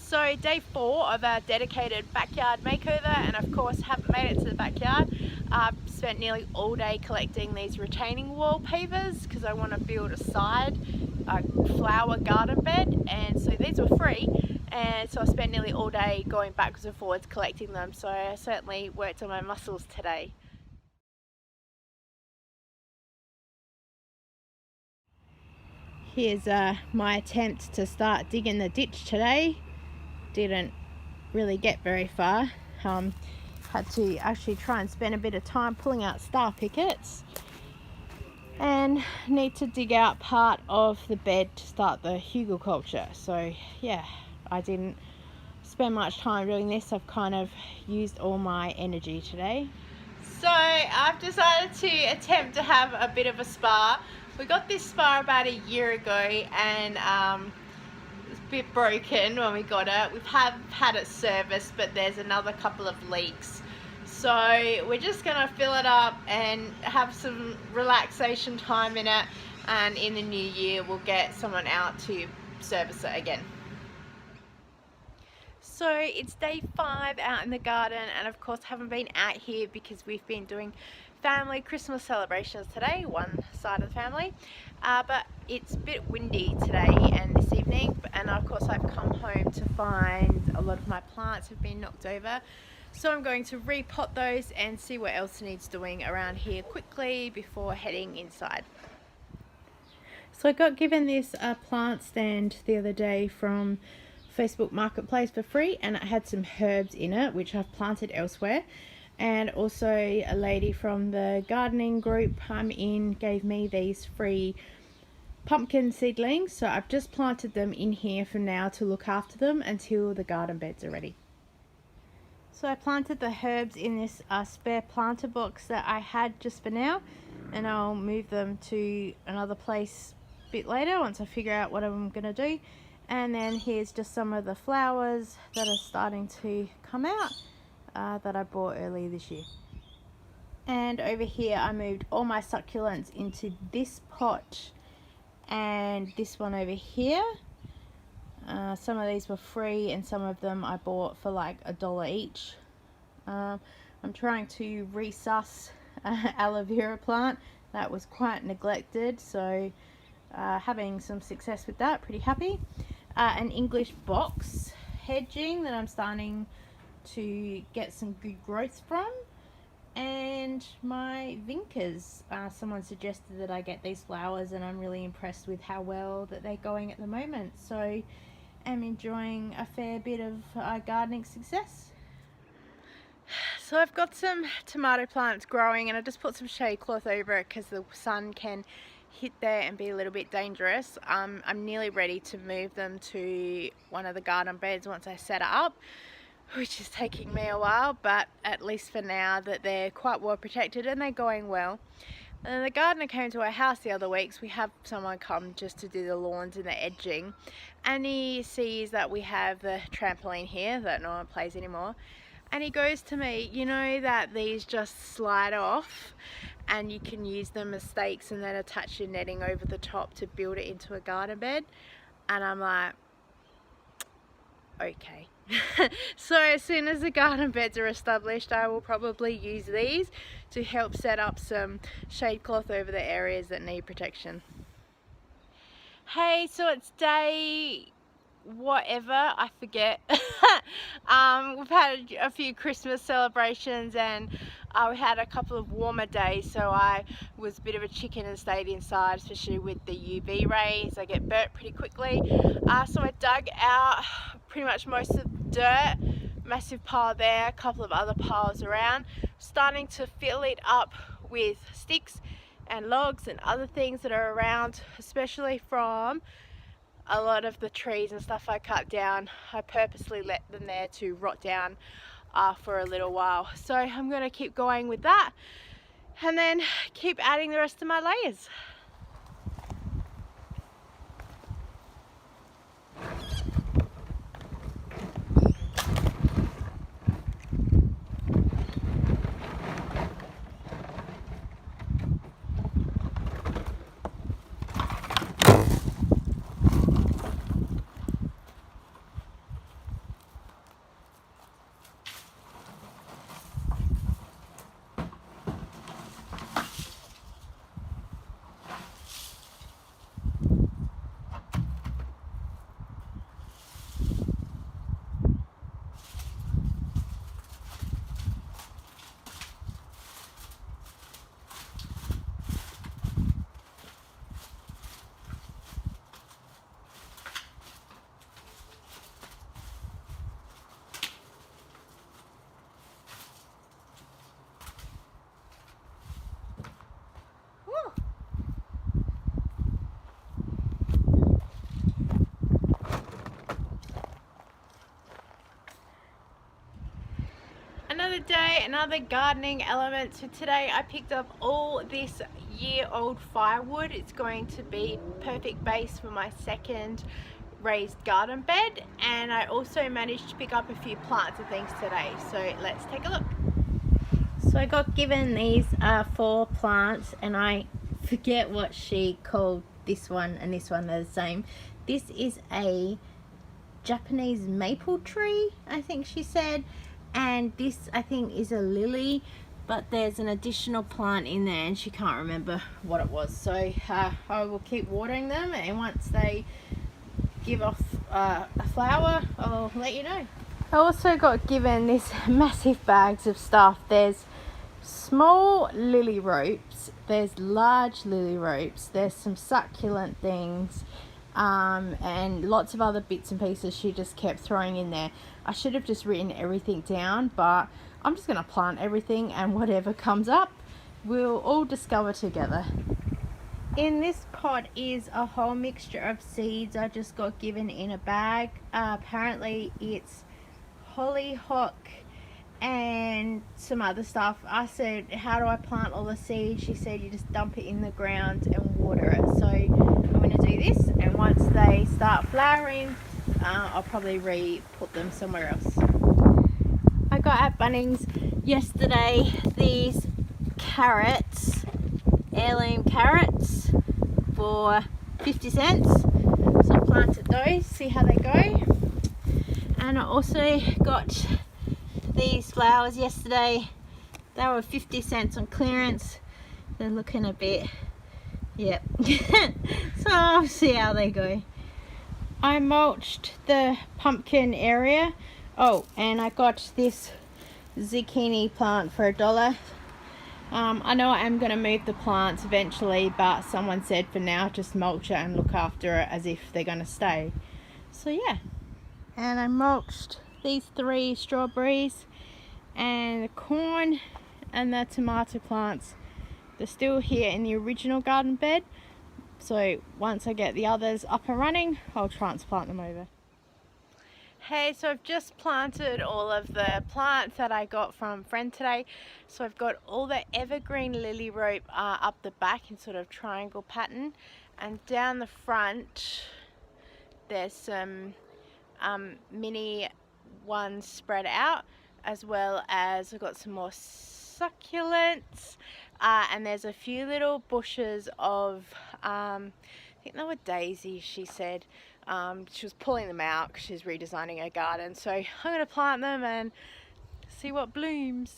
So day 4 of our dedicated backyard makeover, and of course haven't made it to the backyard. I've spent nearly all day collecting these retaining wall pavers because I want to build a side flower garden bed, and so these were free, and so I spent nearly all day going backwards and forwards collecting them, so I certainly worked on my muscles today. Here's my attempt to start digging the ditch today. Didn't really get very far. Had to actually try and spend a bit of time pulling out star pickets, and need to dig out part of the bed to start the hugelkultur. So yeah, I didn't spend much time doing this. I've kind of used all my energy today. So I've decided to attempt to have a bit of a spa. We got this spa about a year ago, and it's a bit broken when we got it. We've had it serviced, but there's another couple of leaks. So we're just gonna fill it up and have some relaxation time in it, and in the new year we'll get someone out to service it again. So it's day 5 out in the garden, and of course haven't been out here because we've been doing family Christmas celebrations today, one side of the family, but it's a bit windy today and this evening, and of course I've come home to find a lot of my plants have been knocked over, so I'm going to repot those and see what else needs doing around here quickly before heading inside. So I got given this plant stand the other day from Facebook Marketplace for free, and it had some herbs in it which I've planted elsewhere, and also a lady from the gardening group I'm in gave me these free pumpkin seedlings, so I've just planted them in here for now to look after them until the garden beds are ready. So I planted the herbs in this spare planter box that I had just for now, and I'll move them to another place a bit later once I figure out what I'm going to do. And then here's just some of the flowers that are starting to come out that I bought earlier this year. And over here I moved all my succulents into this pot and this one over here. Some of these were free and some of them I bought for like $1 each. I'm trying to resus aloe vera plant that was quite neglected, so having some success with that, pretty happy. An English box hedging that I'm starting to get some good growth from, and my vincas. Someone suggested that I get these flowers, and I'm really impressed with how well that they're going at the moment, so I'm enjoying a fair bit of gardening success. So I've got some tomato plants growing, and I just put some shade cloth over it because the sun can hit there and be a little bit dangerous. I'm nearly ready to move them to one of the garden beds once I set it up, which is taking me a while, but at least for now that they're quite well protected and they're going well. And then the gardener came to our house the other week, so we have someone come just to do the lawns and the edging, and he sees that we have the trampoline here that no one plays anymore, and he goes to me, you know that these just slide off and you can use them as stakes and then attach your netting over the top to build it into a garden bed? And I'm like, okay. So as soon as the garden beds are established, I will probably use these to help set up some shade cloth over the areas that need protection. Hey, so it's day whatever, I forget. We've had a few Christmas celebrations, and we had a couple of warmer days, so I was a bit of a chicken and stayed inside, especially with the UV rays. I get burnt pretty quickly, so I dug out pretty much most of the dirt, massive pile there, a couple of other piles around, starting to fill it up with sticks and logs and other things that are around, especially from a lot of the trees and stuff I cut down. I purposely let them there to rot down for a little while. So I'm going to keep going with that and then keep adding the rest of my layers. Another day, another gardening element. So today I picked up all this year-old firewood. It's going to be perfect base for my second raised garden bed, and I also managed to pick up a few plants and things today. So let's take a look. So I got given these 4 plants, and I forget what she called this one and this one. They're the same. This is a Japanese maple tree, I think she said, and this I think is a lily, but there's an additional plant in there and she can't remember what it was. So I will keep watering them, and once they give off a flower, I'll let you know. I also got given these massive bags of stuff. There's small lily ropes, there's large lily ropes, there's some succulent things, and lots of other bits and pieces she just kept throwing in there. I should have just written everything down, but I'm just going to plant everything, and whatever comes up we'll all discover together. In this pot is a whole mixture of seeds I just got given in a bag. Apparently it's hollyhock and some other stuff. I said, how do I plant all the seeds? She said you just dump it in the ground and water it. So I'm going to do this, and once they start flowering, I'll probably re-put them somewhere else. I got at Bunnings yesterday these carrots, heirloom carrots, for 50 cents. So I planted those, see how they go. And I also got these flowers yesterday. They were 50 cents on clearance. They're looking a bit, yep. So I'll see how they go. I mulched the pumpkin area. Oh, and I got this zucchini plant for $1. I know I am going to move the plants eventually, but someone said for now just mulch it and look after it as if they're going to stay. So yeah. And I mulched these 3 strawberries and the corn and the tomato plants. They're still here in the original garden bed, so once I get the others up and running, I'll transplant them over. Hey, so I've just planted all of the plants that I got from a friend today. So I've got all the evergreen lily rope up the back in sort of triangle pattern, and down the front there's some mini ones spread out, as well as I've got some more succulents, and there's a few little bushes of I think they were daisies, she said. She was pulling them out because she's redesigning her garden, so I'm going to plant them and see what blooms.